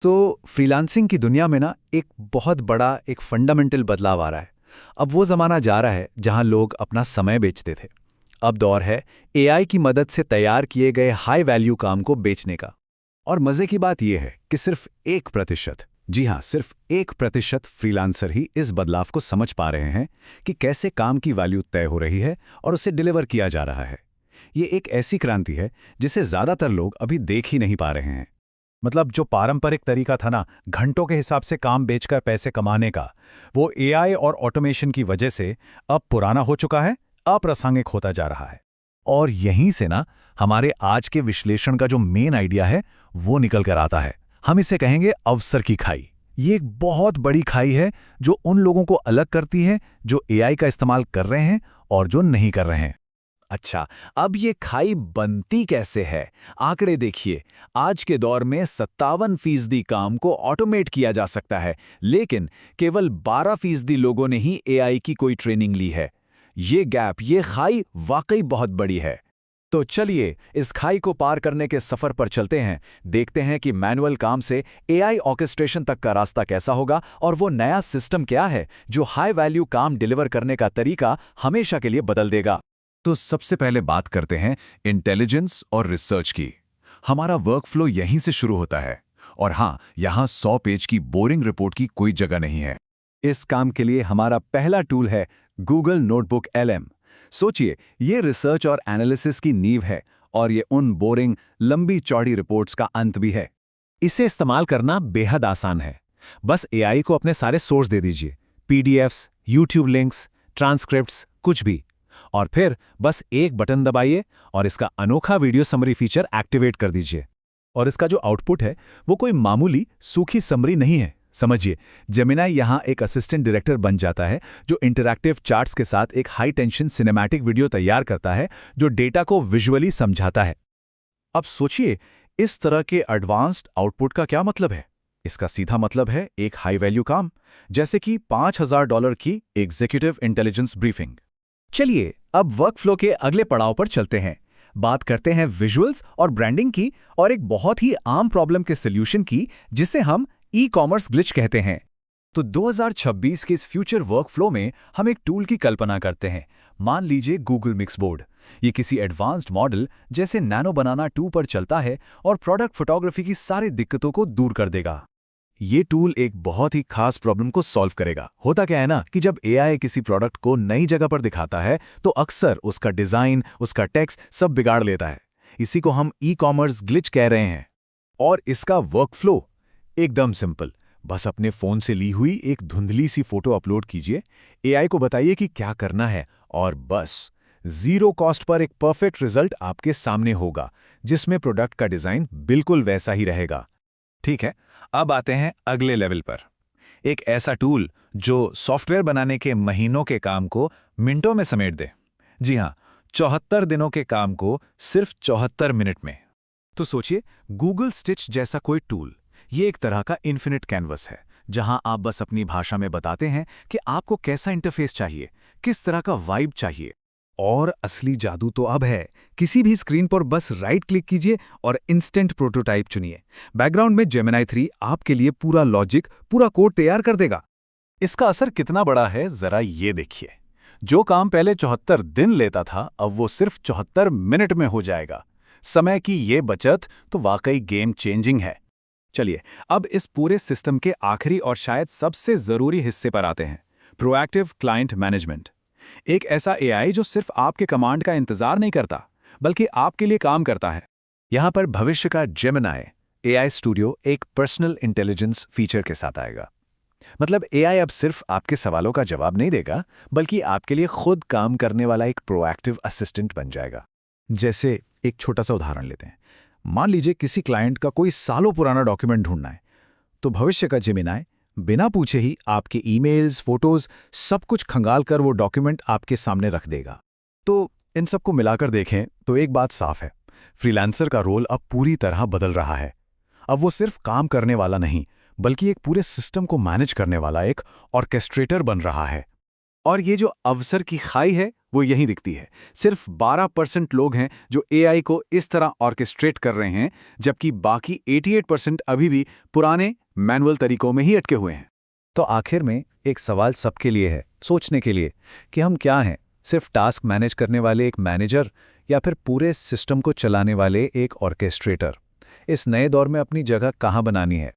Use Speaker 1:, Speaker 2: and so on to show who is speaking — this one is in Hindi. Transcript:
Speaker 1: तो फ्रीलांसिंग की दुनिया में ना एक बहुत बड़ा एक फंडामेंटल बदलाव आ रहा है। अब वो ज़माना जा रहा है जहां लोग अपना समय बेचते थे। अब दौर है एआई की मदद से तैयार किए गए हाई वैल्यू काम को बेचने का। और मज़े की बात यह है कि सिर्फ 1%, जी हाँ, सिर्फ 1% फ्रीलांसर ही इस बदलाव को समझ पा रहे हैं कि कैसे काम की वैल्यू तय हो रही है और उसे डिलीवर किया जा रहा है। ये एक ऐसी क्रांति है जिसे ज़्यादातर लोग अभी देख ही नहीं पा रहे हैं।
Speaker 2: मतलब जो पारंपरिक तरीका था ना, घंटों के हिसाब से काम बेचकर पैसे कमाने का, वो एआई और ऑटोमेशन की वजह से अब पुराना हो चुका है, अप्रासंगिक होता जा रहा है। और यहीं से ना हमारे आज के विश्लेषण का जो मेन आइडिया है वो निकल कर आता है। हम इसे कहेंगे अवसर की खाई। ये एक बहुत बड़ी खाई है जो उन लोगों को अलग करती है जो एआई का इस्तेमाल कर रहे हैं और जो नहीं कर रहे हैं।
Speaker 1: अच्छा, अब ये खाई बनती कैसे है? आंकड़े देखिए। आज के दौर में 57% काम को ऑटोमेट किया जा सकता है, लेकिन केवल 12% लोगों ने ही एआई की कोई ट्रेनिंग ली है। ये गैप, ये खाई वाकई बहुत बड़ी है। तो चलिए इस खाई को पार करने के सफर पर चलते हैं। देखते हैं कि मैनुअल काम से एआई ऑर्केस्ट्रेशन तक का रास्ता कैसा होगा और वो नया सिस्टम क्या है जो हाई वैल्यू काम डिलीवर करने का तरीका हमेशा के लिए बदल देगा।
Speaker 2: तो सबसे पहले बात करते हैं इंटेलिजेंस और रिसर्च की। हमारा वर्कफ्लो यहीं से शुरू होता है। और हाँ, यहाँ 100 पेज की बोरिंग रिपोर्ट की कोई जगह नहीं है।
Speaker 1: इस काम के लिए हमारा पहला टूल है गूगल नोटबुक LM। सोचिए, ये रिसर्च और एनालिसिस की नींव है और ये उन बोरिंग लंबी चौड़ी रिपोर्ट्स का अंत भी है। इसे इस्तेमाल करना बेहद आसान है। बस एआई को अपने सारे सोर्स दे दीजिए, पीडीएफ्स, यूट्यूब लिंक्स, ट्रांसक्रिप्ट्स, कुछ भी। और फिर बस एक बटन दबाइए और इसका अनोखा वीडियो समरी फीचर एक्टिवेट कर दीजिए। और इसका जो आउटपुट है वो कोई मामूली सूखी समरी नहीं है। समझिए, जेमिनाई यहाँ एक असिस्टेंट डायरेक्टर बन जाता है जो इंटरैक्टिव चार्ट्स के साथ एक हाई टेंशन सिनेमैटिक वीडियो तैयार करता है जो डेटा को विजुअली समझाता है। अब सोचिए, इस तरह के एडवांस्ड आउटपुट का क्या मतलब है? इसका सीधा मतलब है एक हाई वैल्यू काम, जैसे कि $5000 की एग्जीक्यूटिव इंटेलिजेंस ब्रीफिंग। चलिए अब वर्कफ्लो के अगले पड़ाव पर चलते हैं। बात करते हैं विजुअल्स और ब्रांडिंग की और एक बहुत ही आम प्रॉब्लम के सॉल्यूशन की, जिसे हम ई कॉमर्स ग्लिच कहते हैं। तो 2026 के इस फ्यूचर वर्कफ्लो में हम एक टूल की कल्पना करते हैं। मान लीजिए गूगल मिक्स बोर्ड। ये किसी एडवांस्ड मॉडल जैसे नैनो बनाना 2 पर चलता है और प्रोडक्ट फोटोग्राफी की सारी दिक्कतों को दूर कर देगा। ये टूल एक बहुत ही खास प्रॉब्लम को सॉल्व करेगा। होता क्या है ना कि जब एआई किसी प्रोडक्ट को नई जगह पर दिखाता है तो अक्सर उसका डिजाइन, उसका टेक्स्ट सब बिगाड़ लेता है। इसी को हम ई कॉमर्स ग्लिच कह रहे हैं। और इसका वर्कफ्लो एकदम सिंपल। बस अपने फोन से ली हुई एक धुंधली सी फोटो अपलोड कीजिए, एआई को बताइए कि क्या करना है और बस जीरो कॉस्ट पर एक परफेक्ट रिजल्ट आपके सामने होगा, जिसमें प्रोडक्ट का डिजाइन बिल्कुल वैसा ही रहेगा। ठीक है, अब आते हैं अगले लेवल पर। एक ऐसा टूल जो सॉफ्टवेयर बनाने के महीनों के काम को मिनटों में समेट दे। जी हाँ, 74 दिनों के काम को सिर्फ 74 मिनट में। तो सोचिए, गूगल स्टिच जैसा कोई टूल। ये एक तरह का इन्फिनिट कैनवस है, जहां आप बस अपनी भाषा में बताते हैं कि आपको कैसा इंटरफेस चाहिए, किस तरह का वाइब चाहिए। और असली जादू तो अब है। किसी भी स्क्रीन पर बस राइट क्लिक कीजिए और इंस्टेंट प्रोटोटाइप चुनिए। बैकग्राउंड में जेमिनाई 3 आपके लिए पूरा लॉजिक, पूरा कोड तैयार कर देगा। इसका असर कितना बड़ा है, जरा ये देखिए। जो काम पहले 74 दिन लेता था, अब वो सिर्फ 74 मिनट में हो जाएगा। समय की ये बचत तो वाकई गेम चेंजिंग है। चलिए अब इस पूरे सिस्टम के आखिरी और शायद सबसे जरूरी हिस्से पर आते हैं, प्रोएक्टिव क्लाइंट मैनेजमेंट। एक ऐसा एआई जो सिर्फ आपके कमांड का इंतजार नहीं करता, बल्कि आपके लिए काम करता है। यहां पर भविष्य का जेमिनाई एआई स्टूडियो एक पर्सनल इंटेलिजेंस फीचर के साथ आएगा। मतलब एआई अब सिर्फ आपके सवालों का जवाब नहीं देगा, बल्कि आपके लिए खुद काम करने वाला एक प्रोएक्टिव असिस्टेंट बन जाएगा। जैसे एक छोटा सा उदाहरण लेते हैं। मान लीजिए किसी क्लाइंट का कोई सालों पुराना डॉक्यूमेंट ढूंढना है, तो भविष्य का जेमिनाई बिना पूछे ही आपके ईमेल्स, फोटोज सब कुछ खंगाल कर वो डॉक्यूमेंट आपके सामने रख देगा। तो इन सबको मिलाकर देखें तो एक बात साफ है, फ्रीलांसर का रोल अब पूरी तरह बदल रहा है। अब वो सिर्फ काम करने वाला नहीं, बल्कि एक पूरे सिस्टम को मैनेज करने वाला एक ऑर्केस्ट्रेटर बन रहा है। और ये जो अवसर की खाई है, वो यहीं दिखती है। सिर्फ 12% लोग हैं जो एआई को इस तरह ऑर्केस्ट्रेट कर रहे हैं, जबकि बाकी 88% अभी भी पुराने मैनुअल तरीकों में ही अटके हुए हैं।
Speaker 2: तो आखिर में एक सवाल सबके लिए है, सोचने के लिए, कि हम क्या हैं? सिर्फ टास्क मैनेज करने वाले एक मैनेजर या फिर पूरे सिस्टम को चलाने वाले एक ऑर्केस्ट्रेटर? इस नए दौर में अपनी जगह कहाँ बनानी है?